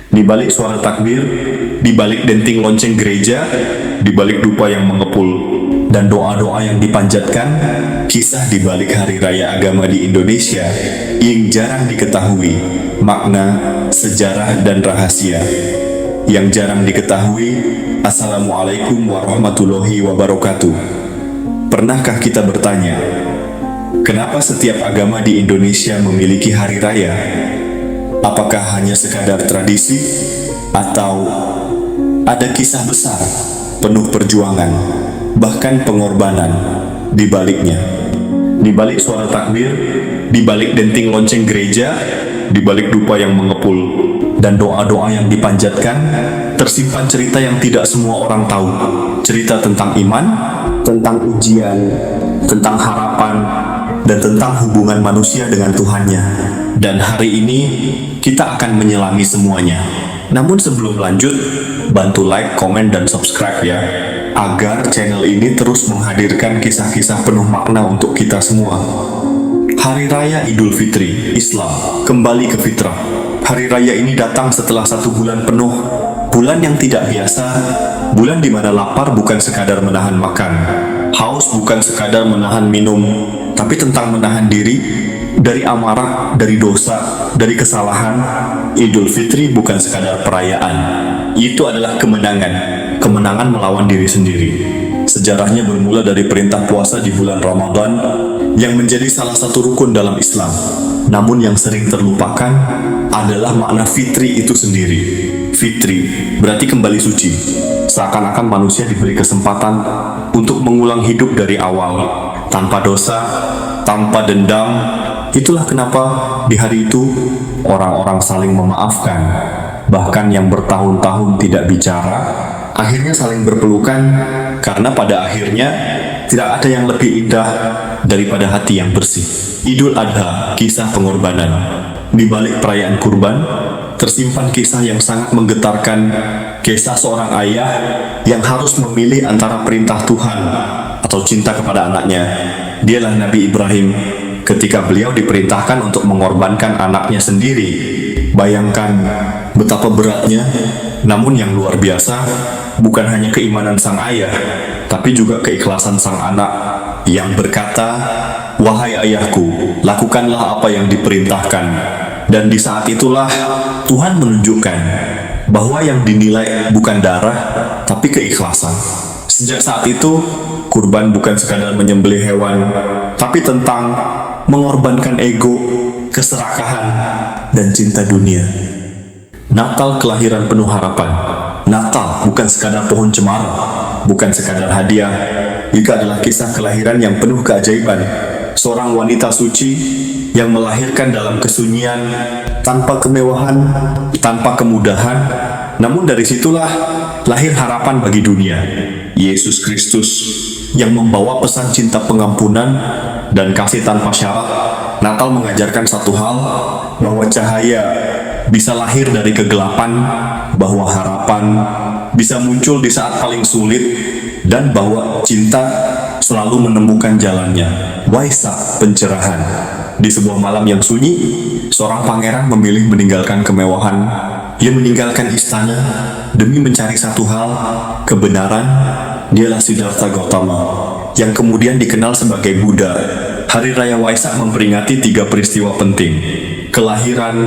Di balik suara takbir, di balik denting lonceng gereja, di balik dupa yang mengepul, dan doa-doa yang dipanjatkan, kisah di balik hari raya agama di Indonesia yang jarang diketahui, makna, sejarah, dan rahasia. Yang jarang diketahui, Assalamualaikum warahmatullahi wabarakatuh. Pernahkah kita bertanya, kenapa setiap agama di Indonesia memiliki hari raya? Apakah hanya sekadar tradisi, atau ada kisah besar, penuh perjuangan, bahkan pengorbanan di baliknya? Di balik suara takbir, di balik denting lonceng gereja, di balik dupa yang mengepul, dan doa-doa yang dipanjatkan, tersimpan cerita yang tidak semua orang tahu. Cerita tentang iman, tentang ujian, tentang harapan, dan tentang hubungan manusia dengan Tuhannya. Dan hari ini kita akan menyelami semuanya. Namun sebelum lanjut, bantu like, komen, dan subscribe ya, agar channel ini terus menghadirkan kisah-kisah penuh makna untuk kita semua. Hari Raya Idul Fitri, Islam, kembali ke fitrah. Hari Raya ini datang setelah 1 bulan penuh, bulan yang tidak biasa, bulan di mana lapar bukan sekadar menahan makan, haus bukan sekadar menahan minum, tapi tentang menahan diri dari amarah, dari dosa, dari kesalahan. Idul Fitri bukan sekadar perayaan, itu adalah kemenangan melawan diri sendiri. Sejarahnya bermula dari perintah puasa di bulan Ramadan yang menjadi salah satu rukun dalam Islam. Namun yang sering terlupakan adalah makna fitri itu sendiri. Fitri berarti kembali suci. Seakan-akan manusia diberi kesempatan untuk mengulang hidup dari awal, tanpa dosa, tanpa dendam. Itulah kenapa di hari itu orang-orang saling memaafkan. Bahkan yang bertahun-tahun tidak bicara, akhirnya saling berpelukan, karena pada akhirnya tidak ada yang lebih indah daripada hati yang bersih. Idul Adha, kisah pengorbanan. Di balik perayaan kurban, tersimpan kisah yang sangat menggetarkan. Kisah seorang ayah yang harus memilih antara perintah Tuhan atau cinta kepada anaknya. Dialah Nabi Ibrahim. Ketika beliau diperintahkan untuk mengorbankan anaknya sendiri, bayangkan betapa beratnya. Namun yang luar biasa, bukan hanya keimanan sang ayah, tapi juga keikhlasan sang anak yang berkata, "Wahai ayahku, lakukanlah apa yang diperintahkan." Dan di saat itulah Tuhan menunjukkan bahwa yang dinilai bukan darah, tapi keikhlasan. Sejak saat itu, kurban bukan sekadar menyembelih hewan, tapi tentang mengorbankan ego, keserakahan, dan cinta dunia. Natal kelahiran penuh harapan. Natal bukan sekadar pohon cemara, bukan sekadar hadiah. Itu adalah kisah kelahiran yang penuh keajaiban. Seorang wanita suci yang melahirkan dalam kesunyian, tanpa kemewahan, tanpa kemudahan. Namun dari situlah lahir harapan bagi dunia. Yesus Kristus yang membawa pesan cinta pengampunan dan kasih tanpa syarat. Natal mengajarkan satu hal, bahwa cahaya bisa lahir dari kegelapan, bahwa harapan bisa muncul di saat paling sulit, dan bahwa cinta selalu menemukan jalannya. Waisak, pencerahan. Di sebuah malam yang sunyi, seorang pangeran memilih meninggalkan kemewahan. Ia meninggalkan istana demi mencari satu hal, kebenaran. Dialah Siddhartha Gautama, yang kemudian dikenal sebagai Buddha. Hari Raya Waisak memperingati 3 peristiwa penting: kelahiran,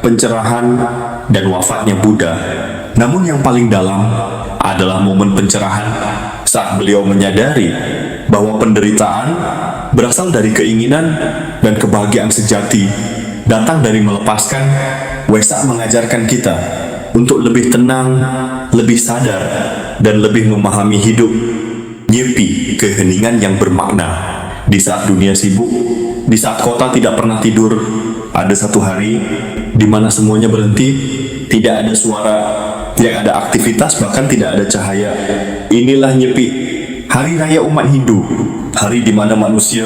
pencerahan, dan wafatnya Buddha. Namun yang paling dalam adalah momen pencerahan saat beliau menyadari bahwa penderitaan berasal dari keinginan dan kebahagiaan sejati datang dari melepaskan. Waisak mengajarkan kita untuk lebih tenang, lebih sadar, dan lebih memahami hidup. Nyepi, keheningan yang bermakna. Di saat dunia sibuk, di saat kota tidak pernah tidur, ada satu hari di mana semuanya berhenti, tidak ada suara, tidak ada aktivitas, bahkan tidak ada cahaya. Inilah Nyepi, hari raya umat Hindu, hari di mana manusia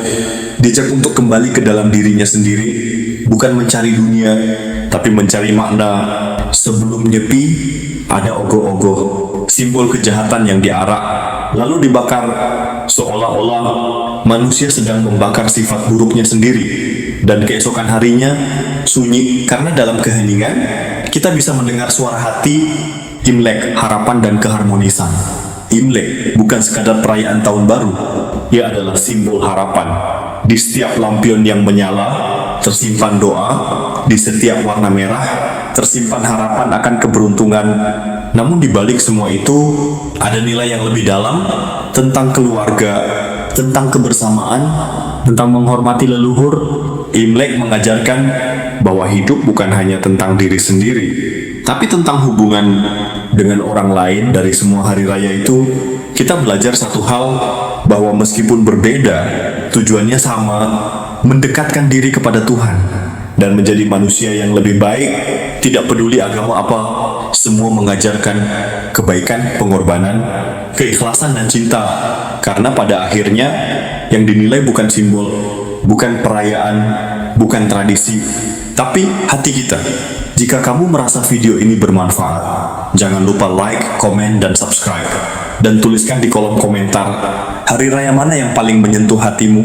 diajak untuk kembali ke dalam dirinya sendiri, bukan mencari dunia, tapi mencari makna. Sebelum Nyepi, ada ogoh-ogoh, simbol kejahatan yang diarak, lalu dibakar, seolah-olah manusia sedang membakar sifat buruknya sendiri. Dan keesokan harinya sunyi, karena dalam keheningan kita bisa mendengar suara hati. Imlek, harapan dan keharmonisan. Imlek bukan sekadar perayaan tahun baru, ia adalah simbol harapan. Di setiap lampion yang menyala, tersimpan doa. Di setiap warna merah, tersimpan harapan akan keberuntungan. Namun di balik semua itu, ada nilai yang lebih dalam tentang keluarga, tentang kebersamaan, tentang menghormati leluhur. Imlek mengajarkan bahwa hidup bukan hanya tentang diri sendiri, tapi tentang hubungan dengan orang lain. Dari semua hari raya itu, kita belajar satu hal, bahwa meskipun berbeda, tujuannya sama, mendekatkan diri kepada Tuhan, dan menjadi manusia yang lebih baik. Tidak peduli agama apa, semua mengajarkan kebaikan, pengorbanan, keikhlasan dan cinta. Karena pada akhirnya, yang dinilai bukan simbol, bukan perayaan, bukan tradisi, tapi hati kita. Jika kamu merasa video ini bermanfaat, jangan lupa like, komen, dan subscribe. Dan tuliskan di kolom komentar, hari raya mana yang paling menyentuh hatimu?